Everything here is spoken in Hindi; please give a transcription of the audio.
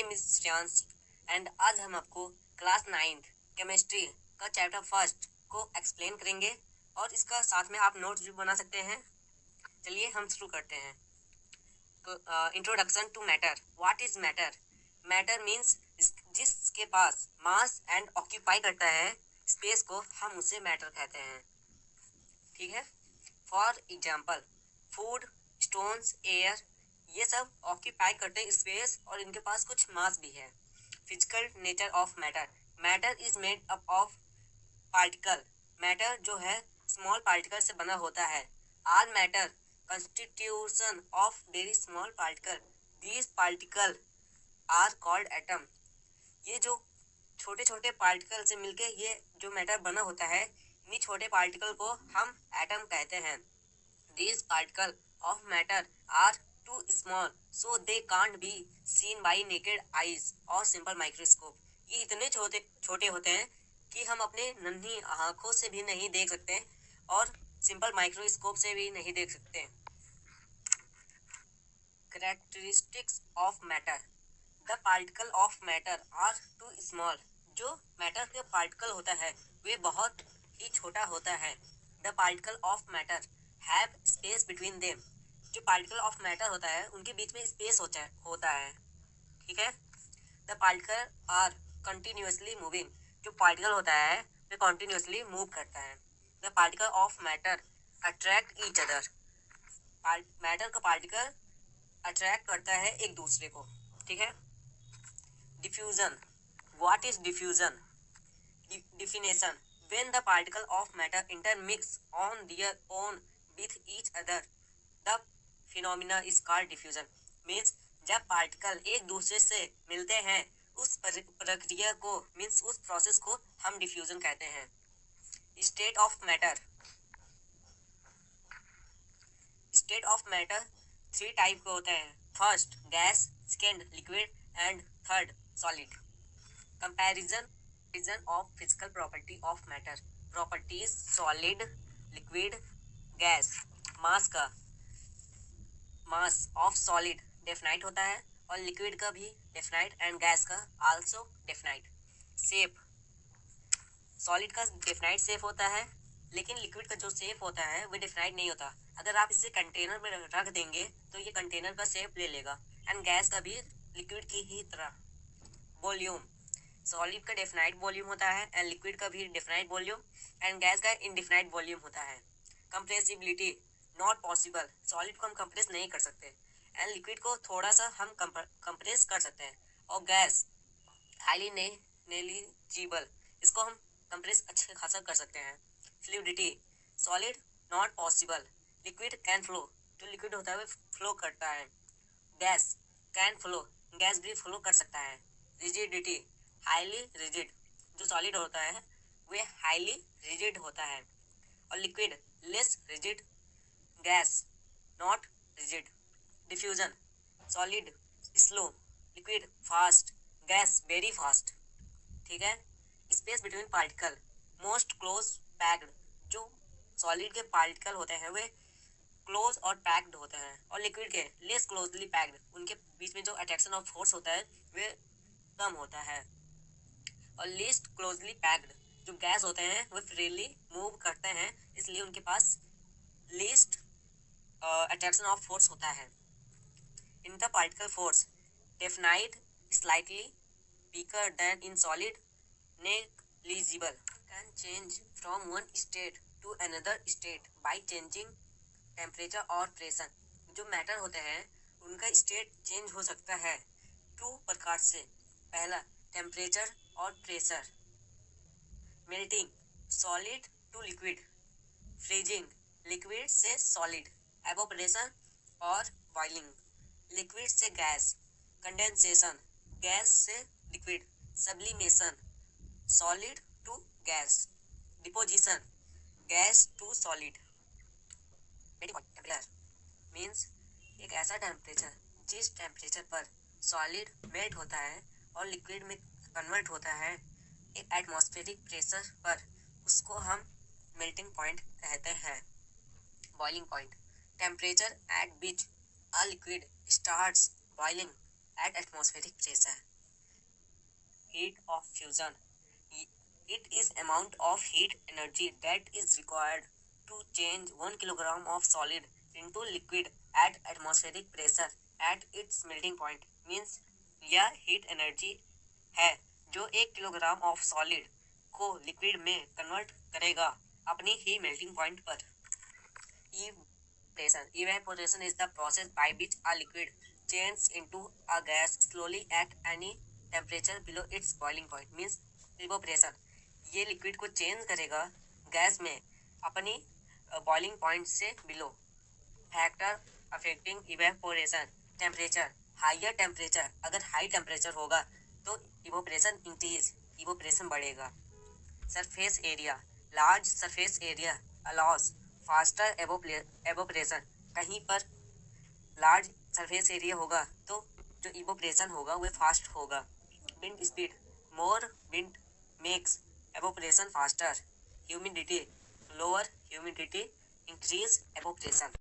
नेम इज श्रेयांश एंड आज हम आपको क्लास 9th केमिस्ट्री का चैप्टर फर्स्ट को एक्सप्लेन करेंगे और इसका साथ में आप नोट्स भी बना सकते हैं। चलिए हम शुरू करते हैं। तो introduction to matter. What is matter? Matter means जिसके पास मास एंड ऑक्यूपाई करता है स्पेस को, हम उसे मैटर कहते हैं। ठीक है। For example food, stones, air, ये सब ऑक्यूपाई करते हैं स्पेस और इनके पास कुछ मास भी है। Physical nature of matter. Matter is made up of particle. Matter जो है स्मॉल पार्टिकल से बना होता है। All matter constitution of very small particle. These particle are called atom. ये जो छोटे छोटे पार्टिकल से मिलके ये जो मैटर बना होता है, इन्हीं छोटे पार्टिकल को हम एटम कहते हैं। These particles of matter are too small so they can't be seen by naked eyes or simple microscope. ये इतने छोटे छोटे होते हैं कि हम अपने नन्ही आँखों से भी नहीं देख सकते और सिंपल माइक्रोस्कोप से भी नहीं देख सकते। Characteristics of matter. The particle of matter are too small. जो मैटर के पार्टिकल होता है वे बहुत ही छोटा होता है। The particle of matter have space between them. जो पार्टिकल ऑफ मैटर होता है उनके बीच में स्पेस होता है। ठीक है। The particle are continuously moving. जो पार्टिकल होता है वे continuously मूव करता है। The particle of matter attract each other. Matter का पार्टिकल अट्रैक्ट करता है एक दूसरे को। ठीक है। Diffusion. What is diffusion? Definition. When the particle of matter intermix on their own with each other, the phenomena is called diffusion. Means जब पार्टिकल एक दूसरे से मिलते हैं उस प्रक्रिया को मीन्स उस प्रोसेस को हम डिफ्यूजन कहते हैं। State of matter. State of matter 3 type के होते हैं। First gas, second liquid and third solid. Comparison of physical property of matter. Properties solid, liquid, gas. Mass of solid definite होता है और लिक्विड का भी डेफिनाइट एंड गैस का आल्सो डेफिनाइट। शेप, सॉलिड का डेफिनाइट शेप होता है लेकिन लिक्विड का जो शेप होता है वो डेफिनाइट नहीं होता। अगर आप इसे कंटेनर में रख देंगे तो ये कंटेनर का शेप ले लेगा। एंड गैस का भी लिक्विड की ही तरह। वॉल्यूम, सॉलिड का डेफिनाइट वॉल्यूम होता है एंड लिक्विड का भी डेफिनाइट वॉल्यूम एंड गैस का इनडिफिनाइट वॉल्यूम होता है। कंप्रेसिबिलिटी, नॉट पॉसिबल, सॉलिड को हम कंप्रेस नहीं कर सकते एंड लिक्विड को थोड़ा सा हम कंप्रेस कर सकते हैं। और गैस हाईली नेग्लिजिबल, इसको हम कंप्रेस अच्छे खासा कर सकते हैं। Fluidity, solid not possible, liquid can flow, जो लिक्विड होता है वो फ्लो करता है। गैस कैन फ्लो, गैस भी फ्लो कर सकता है। रिजिडिटी, हाईली रिजिड, जो सॉलिड होता है वह हाईली रिजिड होता है और liquid less rigid, gas not rigid. Diffusion, solid slow, liquid fast, gas very fast. ठीक है। Space between particle most close packed, जो सॉलिड के पार्टिकल होते हैं वे क्लोज और पैक्ड होते हैं और लिक्विड के लेस क्लोजली पैक्ड, उनके बीच में जो अट्रैक्शन ऑफ फोर्स होता है वे कम होता है। और लीस्ट क्लोजली पैक्ड, जो गैस होते हैं वो फ्रीली मूव करते हैं इसलिए उनके पास लीस्ट अट्रैक्शन ऑफ फोर्स होता है। Interparticle force, definite slightly weaker than in solid, negligible, can change from one state to another state by changing temperature और pressure. जो मैटर होते हैं उनका स्टेट चेंज हो सकता है 2 प्रकार से। पहला टेम्परेचर और pressure. Melting, solid to liquid. Freezing, liquid से सॉलिड। एवोपरेशन और बॉइलिंग, लिक्विड से गैस। कंडेंसेशन, गैस से liquid. Sublimation, solid to gas. Deposition, gas to solid. Temperature means एक ऐसा टेम्परेचर जिस टेम्परेचर पर सॉलिड मेल्ट होता है और लिक्विड में कन्वर्ट होता है एक एटमॉस्फेरिक प्रेशर पर, उसको हम मेल्टिंग पॉइंट कहते हैं। Boiling point, temperature at which a liquid starts boiling at atmospheric pressure. Heat of fusion. It is amount of heat energy that is required to change 1 kilogram of solid into liquid at atmospheric pressure at its melting point. Means यह हीट एनर्जी है जो 1 किलोग्राम ऑफ सॉलिड को लिक्विड में कन्वर्ट करेगा अपनी ही मेल्टिंग पॉइंट पर. Evaporation is the process by which a liquid changes into a gas slowly at any temperature below its boiling point. Means evaporation ये लिक्विड को चेंज करेगा गैस में अपनी बॉइलिंग पॉइंट से below. Factor affecting evaporation. Temperature. Higher temperature, अगर हाई टेम्परेचर होगा तो इवोपरेशन इंक्रीज, इवोपरेशन बढ़ेगा. Surface area. Large surface area allows faster evaporation. कहीं पर लार्ज सरफेस एरिया होगा तो जो इवोपरेशन होगा वह फास्ट होगा. Wind speed. More wind makes evaporation faster. Humidity. Lower humidity increase evaporation.